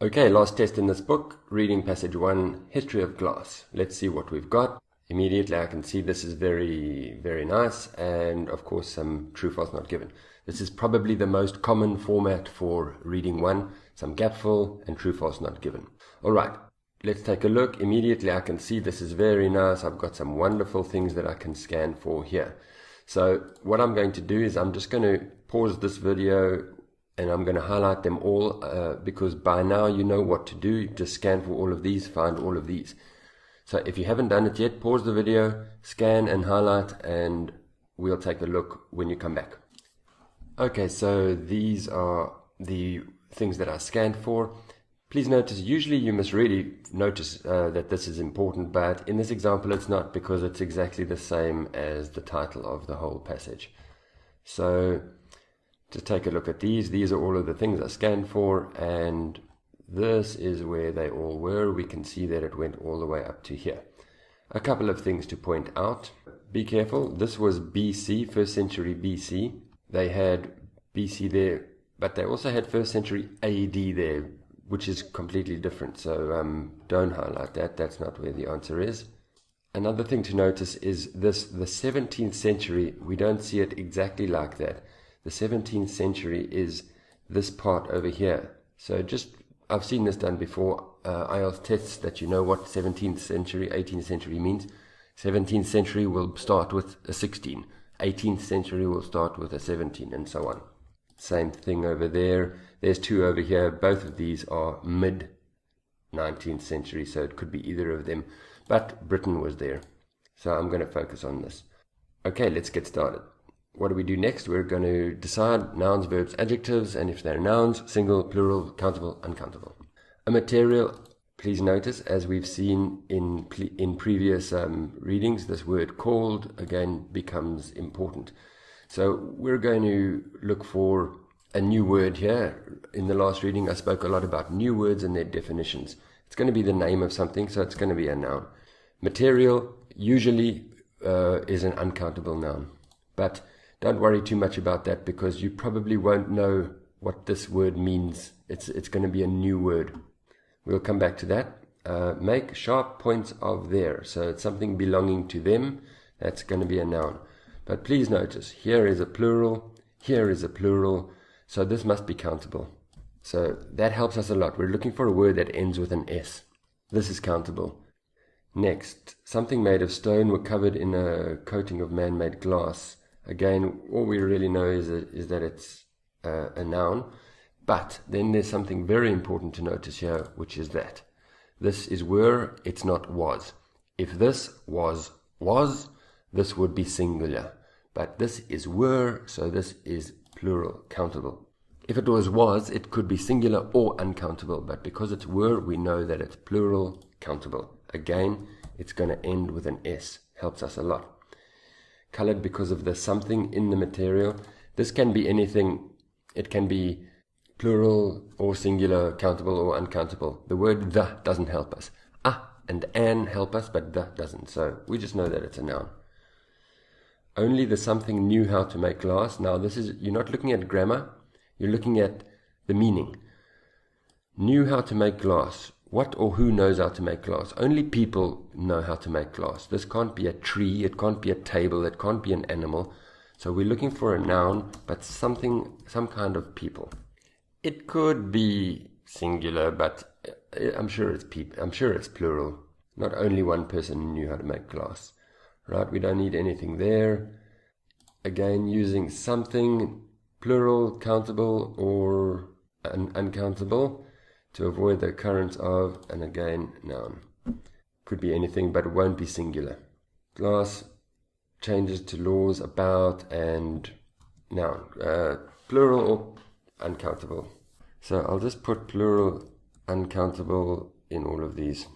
Okay, last test in this book, reading passage 1, History of Glass. Let's see what we've got. Immediately I can see this is very, very nice, and of course some true false not given. This is probably the most common format for reading 1, some gap fill and true false not given. Alright, let's take a look. Immediately I can see this is very nice. I've got some wonderful things that I can scan for here. So what I'm going to do is I'm just going to pause this video and I'm going to highlight them all because by now you know what to do. Just scan for all of these, find all of these. So if you haven't done it yet, pause the video, scan and highlight, and we'll take a look when you come back. Okay, so these are the things that I scanned for. Please notice, usually you must really notice that this is important, but in this example it's not, because it's exactly the same as the title of the whole passage. So just take a look at these. These are all of the things I scanned for, and this is where they all were. We can see that it went all the way up to here. A couple of things to point out. Be careful. This was BC, 1st century BC. They had BC there, but they also had 1st century AD there, which is completely different. So don't highlight that. That's not where the answer is. Another thing to notice is this, the 17th century. We don't see it exactly like that. The 17th century is this part over here. So just, I've seen this done before, IELTS tests that you know what 17th century, 18th century means. 17th century will start with a 16. 18th century will start with a 17, and so on. Same thing over there. There's two over here. Both of these are mid-19th century, so it could be either of them. But Britain was there. So I'm going to focus on this. Okay, let's get started. What do we do next? We're going to decide nouns, verbs, adjectives, and if they're nouns, single, plural, countable, uncountable. A material, please notice, as we've seen in previous readings, this word called again becomes important. So we're going to look for a new word here. In the last reading I spoke a lot about new words and their definitions. It's going to be the name of something, so it's going to be a noun. Material usually is an uncountable noun, but don't worry too much about that because you probably won't know what this word means. It's going to be a new word. We'll come back to that. Make sharp points of there. So it's something belonging to them. That's going to be a noun. But please notice, here is a plural, here is a plural. So this must be countable. So that helps us a lot. We're looking for a word that ends with an S. This is countable. Next, something made of stone were covered in a coating of man-made glass. Again, all we really know is that it's a noun, but then there's something very important to notice here, which is that this is were, it's not was. If this was, this would be singular, but this is were, so this is plural, countable. If it was, it could be singular or uncountable, but because it's were, we know that it's plural, countable. Again, it's going to end with an S, helps us a lot. Colored because of the something in the material. This can be anything. It can be plural or singular, countable or uncountable. The word the doesn't help us. And an help us, but the doesn't. So we just know that it's a noun. Only the something knew how to make glass. Now this is, you're not looking at grammar, you're looking at the meaning. Knew how to make glass. What or who knows how to make glass? Only people know how to make glass. This can't be a tree, it can't be a table, it can't be an animal. So we're looking for a noun, but something, some kind of people. It could be singular, but I'm sure it's people. I'm sure it's plural. Not only one person knew how to make glass. Right, we don't need anything there. Again, using something, plural, countable, or uncountable, to avoid the occurrence of, and again, noun. Could be anything, but it won't be singular. Glass changes to laws about and noun. Plural or uncountable. So I'll just put plural, uncountable in all of these.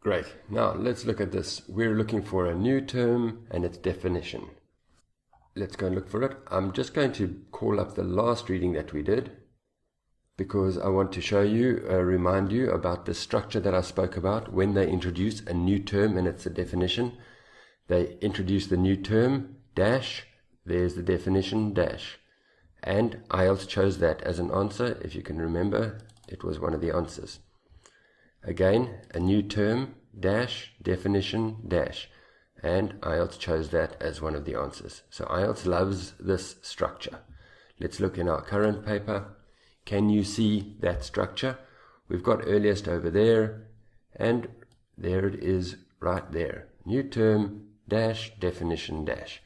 Great. Now let's look at this. We're looking for a new term and its definition. Let's go and look for it. I'm just going to call up the last reading that we did, because I want to show you, remind you about the structure that I spoke about when they introduce a new term and it's a definition. They introduce the new term, dash, there's the definition, dash. And IELTS chose that as an answer, if you can remember, it was one of the answers. Again, a new term, dash, definition, dash. And IELTS chose that as one of the answers. So IELTS loves this structure. Let's look in our current paper. Can you see that structure? We've got earliest over there, and there it is right there. New term, dash, definition, dash.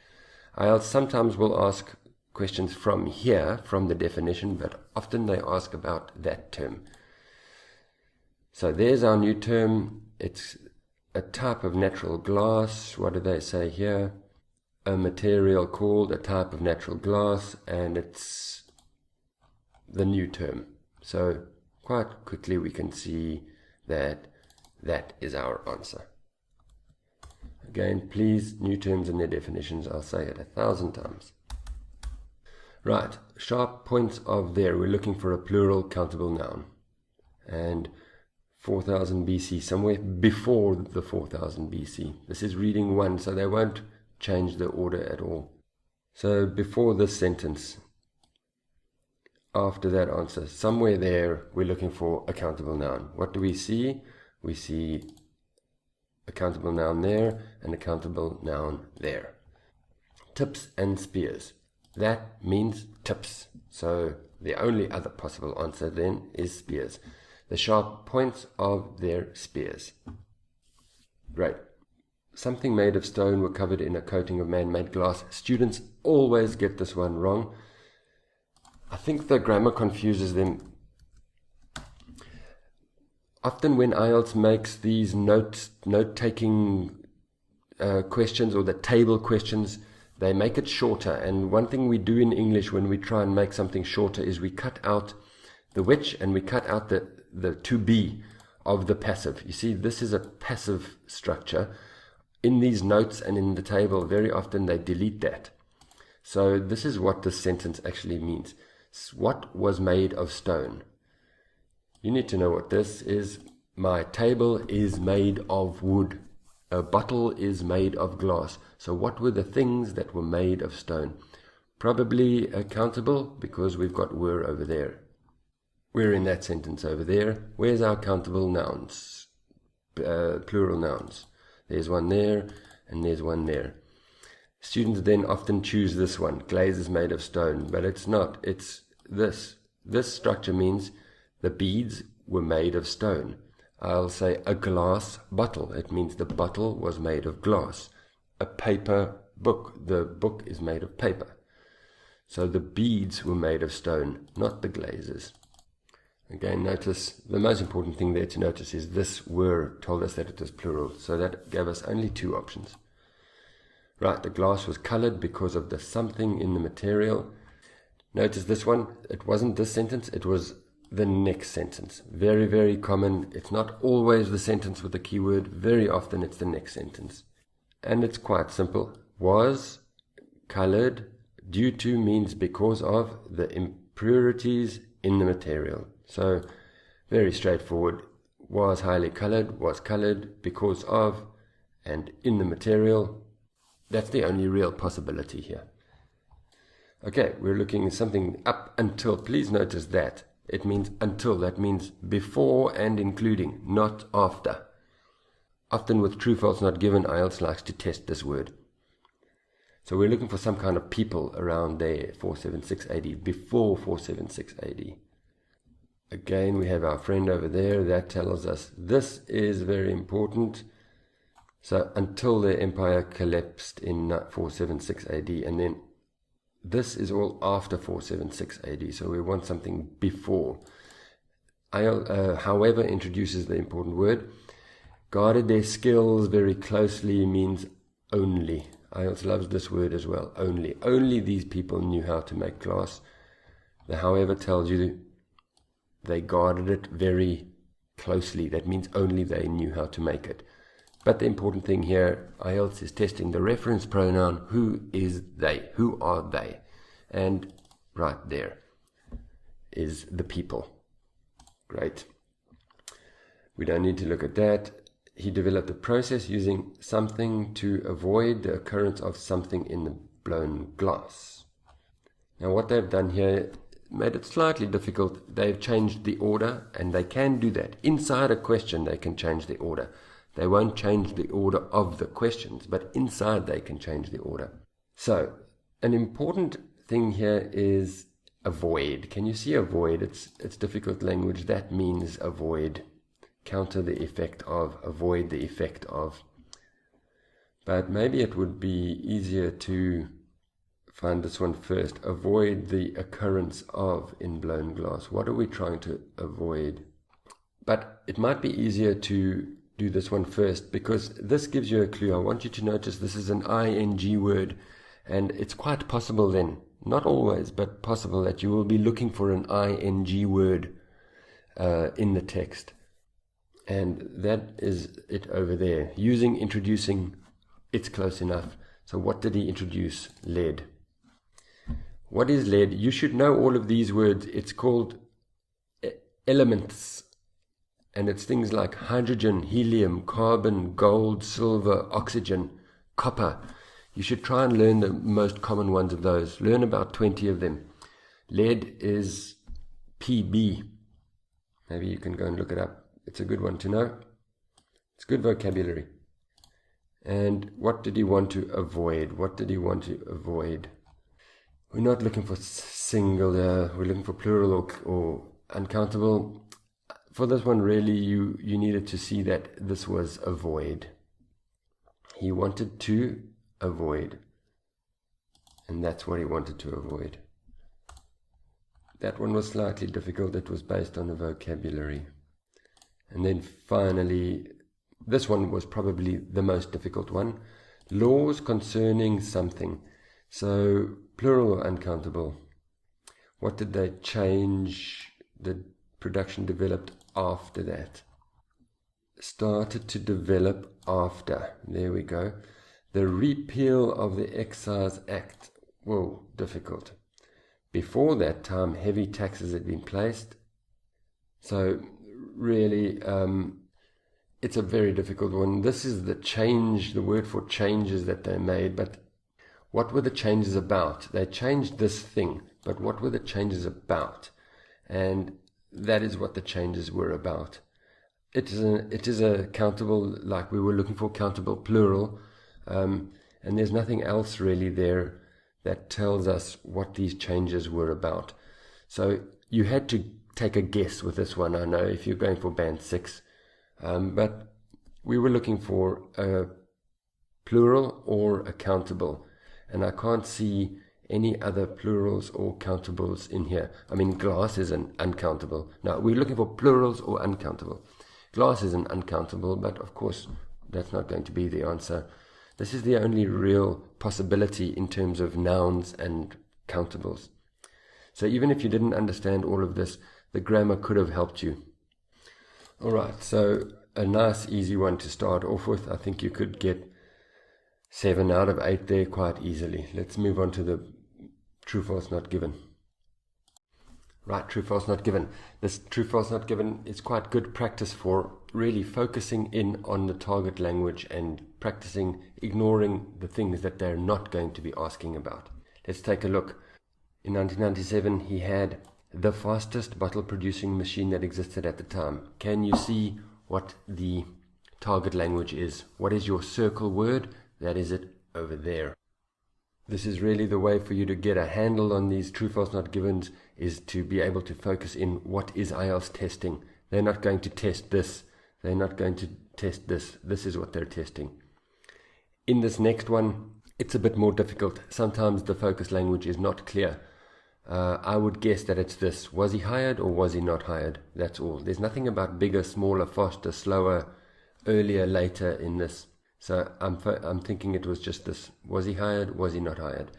IELTS sometimes will ask questions from here, from the definition, but often they ask about that term. So there's our new term. It's a type of natural glass. What do they say here? A material called a type of natural glass, and it's the new term. So quite quickly we can see that that is our answer. Again, please, new terms and their definitions, I'll say it 1,000 times. Right, sharp points of there. We're looking for a plural countable noun. And 4000 BC, somewhere before the 4000 BC. This is reading 1, so they won't change the order at all. So before this sentence, after that answer, somewhere there, we're looking for a countable noun. What do we see? We see a countable noun there and a countable noun there. Tips and spears. That means tips. So the only other possible answer then is spears. The sharp points of their spears. Great. Something made of stone were covered in a coating of man-made glass. Students always get this one wrong. I think the grammar confuses them. Often when IELTS makes these note-taking questions, or the table questions, they make it shorter. And one thing we do in English when we try and make something shorter is we cut out the which and we cut out the to be of the passive. You see, this is a passive structure. In these notes and in the table, very often they delete that. So this is what this sentence actually means. What was made of stone? You need to know what this is. My table is made of wood. A bottle is made of glass. So what were the things that were made of stone? Probably countable, because we've got were over there. We're in that sentence over there. Where's our countable nouns? Plural nouns. There's one there, and there's one there. Students then often choose this one. Glaze is made of stone, but it's not. It's this. This structure means the beads were made of stone. I'll say a glass bottle. It means the bottle was made of glass. A paper book. The book is made of paper. So the beads were made of stone, not the glazes. Again, notice the most important thing there to notice is this were told us that it was plural. So that gave us only two options. Right, the glass was colored because of the something in the material. Notice this one, it wasn't this sentence, it was the next sentence. Very, very common. It's not always the sentence with the keyword. Very often it's the next sentence. And it's quite simple. Was colored due to means because of the impurities in the material. So very straightforward. Was highly colored, was colored because of, and in the material. That's the only real possibility here. Okay, we're looking at something up until. Please notice that. It means until. That means before and including, not after. Often with true, false, not given, IELTS likes to test this word. So we're looking for some kind of people around there, 476 AD, before 476 AD. Again, we have our friend over there. That tells us this is very important. So until the empire collapsed in 476 AD, and then this is all after 476 AD, so we want something before. However, introduces the important word. Guarded their skills very closely means only. IELTS loves this word as well, only. Only these people knew how to make glass. The however tells you they guarded it very closely. That means only they knew how to make it. But the important thing here, IELTS is testing the reference pronoun. Who is they? Who are they? And right there is the people. Great. We don't need to look at that. He developed a process using something to avoid the occurrence of something in the blown glass. Now what they've done here, made it slightly difficult. They've changed the order, and they can do that. Inside a question, they can change the order. They won't change the order of the questions, but inside they can change the order. So, an important thing here is avoid. Can you see avoid? It's difficult language. That means avoid. Counter the effect of, avoid the effect of. But maybe it would be easier to find this one first. Avoid the occurrence of in blown glass. What are we trying to avoid? But it might be easier to do this one first, because this gives you a clue. I want you to notice this is an ing word, and it's quite possible then, not always, but possible, that you will be looking for an ing word in the text. And that is it over there. Using, introducing, it's close enough. So what did he introduce? Lead. What is lead? You should know all of these words. It's called elements. And it's things like hydrogen, helium, carbon, gold, silver, oxygen, copper. You should try and learn the most common ones of those. Learn about 20 of them. Lead is Pb. Maybe you can go and look it up. It's a good one to know. It's good vocabulary. And what did he want to avoid? What did he want to avoid? We're not looking for singular. We're looking for plural or uncountable. For this one, really, you needed to see that this was avoid. He wanted to avoid. And that's what he wanted to avoid. That one was slightly difficult. It was based on a vocabulary. And then finally, this one was probably the most difficult one. Laws concerning something. So, plural or uncountable. What did they change? The production developed after that. Started to develop after. There we go. The repeal of the Excise Act. Whoa, difficult. Before that time, heavy taxes had been placed. So, really, it's a very difficult one. This is the change, the word for changes that they made. But what were the changes about? They changed this thing, but what were the changes about? And that is what the changes were about. It is a countable, like we were looking for, countable plural, and there's nothing else really there that tells us what these changes were about. So you had to take a guess with this one, I know, if you're going for band 6, but we were looking for a plural or a countable, and I can't see any other plurals or countables in here. I mean, glass is an uncountable. Now, we're looking for plurals or uncountable. Glass is an uncountable, but of course, that's not going to be the answer. This is the only real possibility in terms of nouns and countables. So even if you didn't understand all of this, the grammar could have helped you. All right, so a nice, easy one to start off with. I think you could get 7 out of 8 there quite easily. Let's move on to the true, false, not given. Right, true, false, not given. This true, false, not given is quite good practice for really focusing in on the target language and practicing ignoring the things that they're not going to be asking about. Let's take a look. In 1997, he had the fastest bottle producing machine that existed at the time. Can you see what the target language is? What is your circle word? That is it over there. This is really the way for you to get a handle on these true, false, not givens, is to be able to focus in what is IELTS testing. They're not going to test this. They're not going to test this. This is what they're testing. In this next one, it's a bit more difficult. Sometimes the focus language is not clear. I would guess that it's this. Was he hired or was he not hired? That's all. There's nothing about bigger, smaller, faster, slower, earlier, later in this. So I'm thinking it was just this. Was he hired? Was he not hired?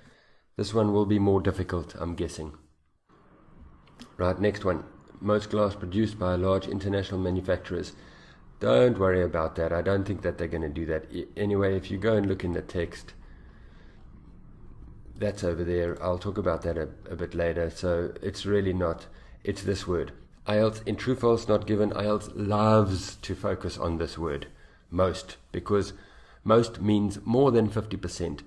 This one will be more difficult, I'm guessing. Right, next one. Most glass produced by large international manufacturers. Don't worry about that. I don't think that they're going to do that. Anyway, if you go and look in the text, that's over there. I'll talk about that a bit later. So it's really not. It's this word. IELTS, in true, false, not given, IELTS loves to focus on this word. Most, because most means more than 50%,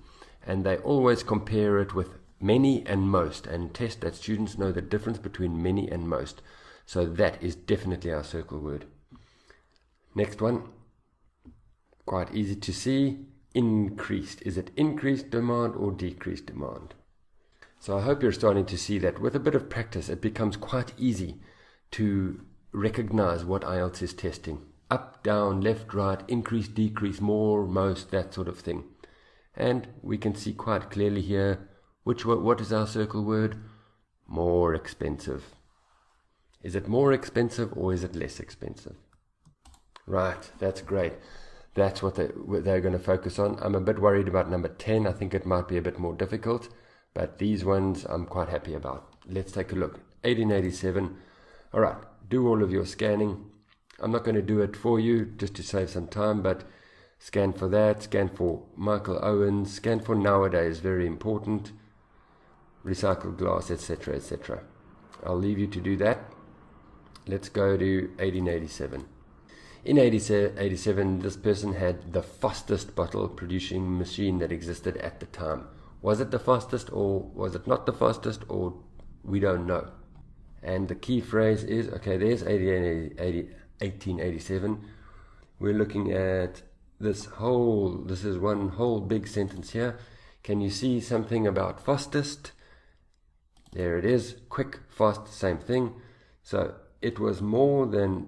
and they always compare it with Many and most, and test that students know the difference between many and most. So that is definitely our circle word. Next one, quite easy to see, increased. Is it increased demand or decreased demand? So I hope you're starting to see that with a bit of practice, it becomes quite easy to recognize what IELTS is testing. Up, down, left, right, increase, decrease, more, most, that sort of thing. And we can see quite clearly here, what is our circle word? More expensive. Is it more expensive or is it less expensive? Right, that's great. That's what they're going to focus on. I'm a bit worried about number 10. I think it might be a bit more difficult, but these ones I'm quite happy about. Let's take a look. 1887. All right, do all of your scanning. I'm not going to do it for you just to save some time, but scan for that, scan for Michael Owens, scan for nowadays, very important, recycled glass, etc., etc. I'll leave you to do that. Let's go to 1887. In 1887, this person had the fastest bottle producing machine that existed at the time. Was it the fastest or was it not the fastest, or we don't know? And the key phrase is, okay, there's 1887. We're looking at this is one whole big sentence here. Can you see something about fastest? There it is, quick, fast, same thing. So it was more than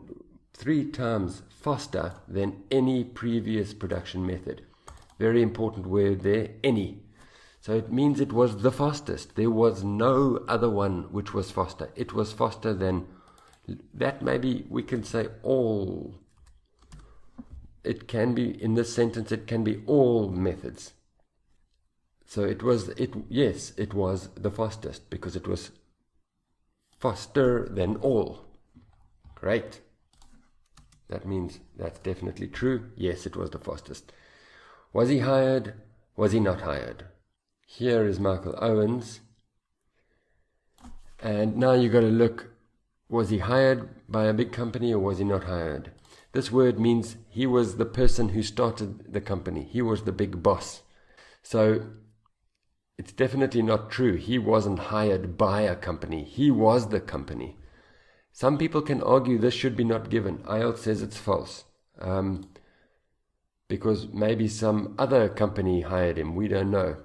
3 times faster than any previous production method. Very important word there, any. So it means it was the fastest. There was no other one which was faster. It was faster than that. Maybe we can say all. It can be, in this sentence, it can be all methods. So it was the fastest because it was faster than all. Great. That means that's definitely true. Yes, it was the fastest. Was he hired? Was he not hired? Here is Michael Owens. And now you've got to look, was he hired by a big company or was he not hired? This word means he was the person who started the company. He was the big boss. So it's definitely not true. He wasn't hired by a company. He was the company. Some people can argue this should be not given. IELTS says it's false. Because maybe some other company hired him. We don't know.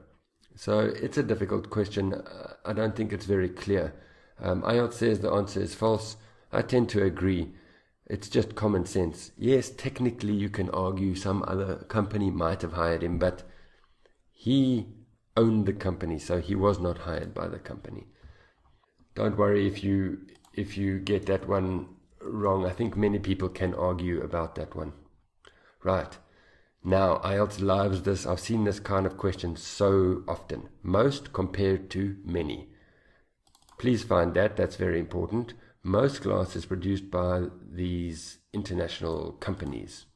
So it's a difficult question. I don't think it's very clear. IELTS says the answer is false. I tend to agree. It's just common sense. Yes, technically you can argue some other company might have hired him, but he owned the company, so he was not hired by the company. Don't worry if you get that one wrong. I think many people can argue about that one. Right. Now, IELTS loves this. I've seen this kind of question so often. Most compared to many. Please find that. That's very important. Most glass is produced by these international companies.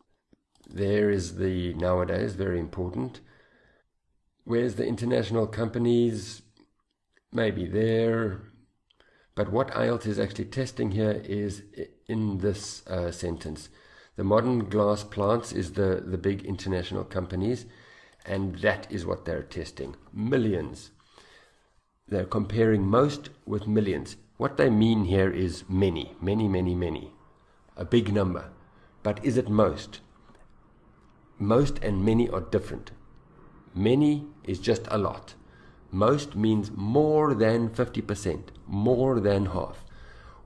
There is the nowadays, very important. Where's the international companies? Maybe there. But what IELTS is actually testing here is in this sentence. The modern glass plants is the big international companies, and that is what they're testing. Millions. They're comparing most with millions. What they mean here is many, many, many, many. A big number. But is it most? Most and many are different. Many is just a lot. Most means more than 50%, more than half.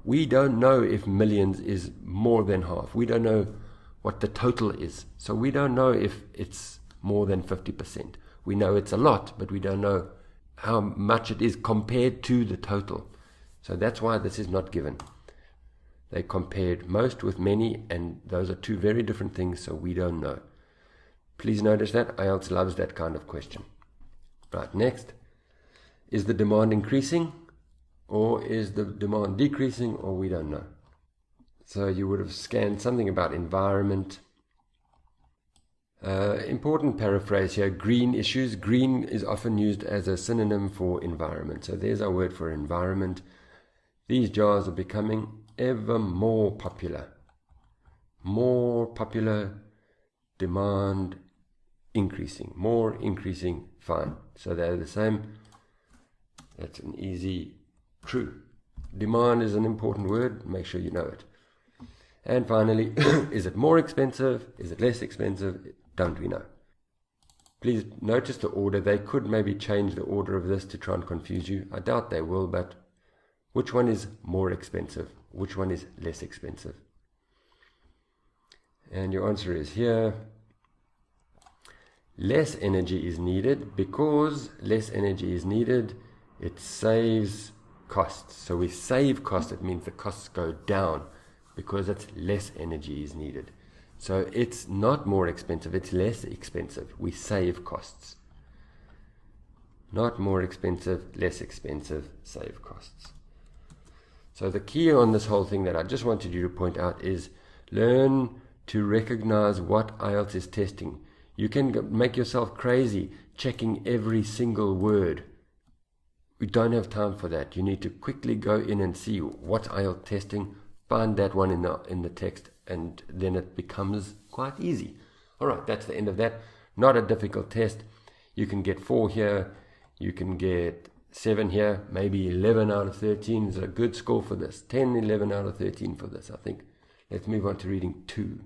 We don't know if millions is more than half. We don't know what the total is. So we don't know if it's more than 50%. We know it's a lot, but we don't know how much it is compared to the total. So that's why this is not given. They compared most with many, and those are two very different things, so we don't know. Please notice that. IELTS loves that kind of question. Right, next. Is the demand increasing, or is the demand decreasing, or we don't know? So you would have scanned something about environment. Important paraphrase here, green issues. Green is often used as a synonym for environment. So there's our word for environment. These jars are becoming ever more popular. More popular, demand increasing. More increasing, fine. So they're the same. That's an easy true. Demand is an important word. Make sure you know it. And finally, is it more expensive? Is it less expensive? Don't we know? Please notice the order. They could maybe change the order of this to try and confuse you. I doubt they will, but which one is more expensive? Which one is less expensive? And your answer is here. Less energy is needed. Because less energy is needed, it saves costs. So we save costs. It means the costs go down because it's less energy is needed. So it's not more expensive, it's less expensive. We save costs. Not more expensive, less expensive, save costs. So the key on this whole thing that I just wanted you to point out is learn to recognize what IELTS is testing. You can make yourself crazy checking every single word. We don't have time for that. You need to quickly go in and see what's IELTS testing, find that one in the text, and then it becomes quite easy. All right, that's the end of that. Not a difficult test. You can get 4 here, you can get 7 here, maybe 11 out of 13 is a good score for this. 10, 11 out of 13 for this, I think. Let's move on to reading 2.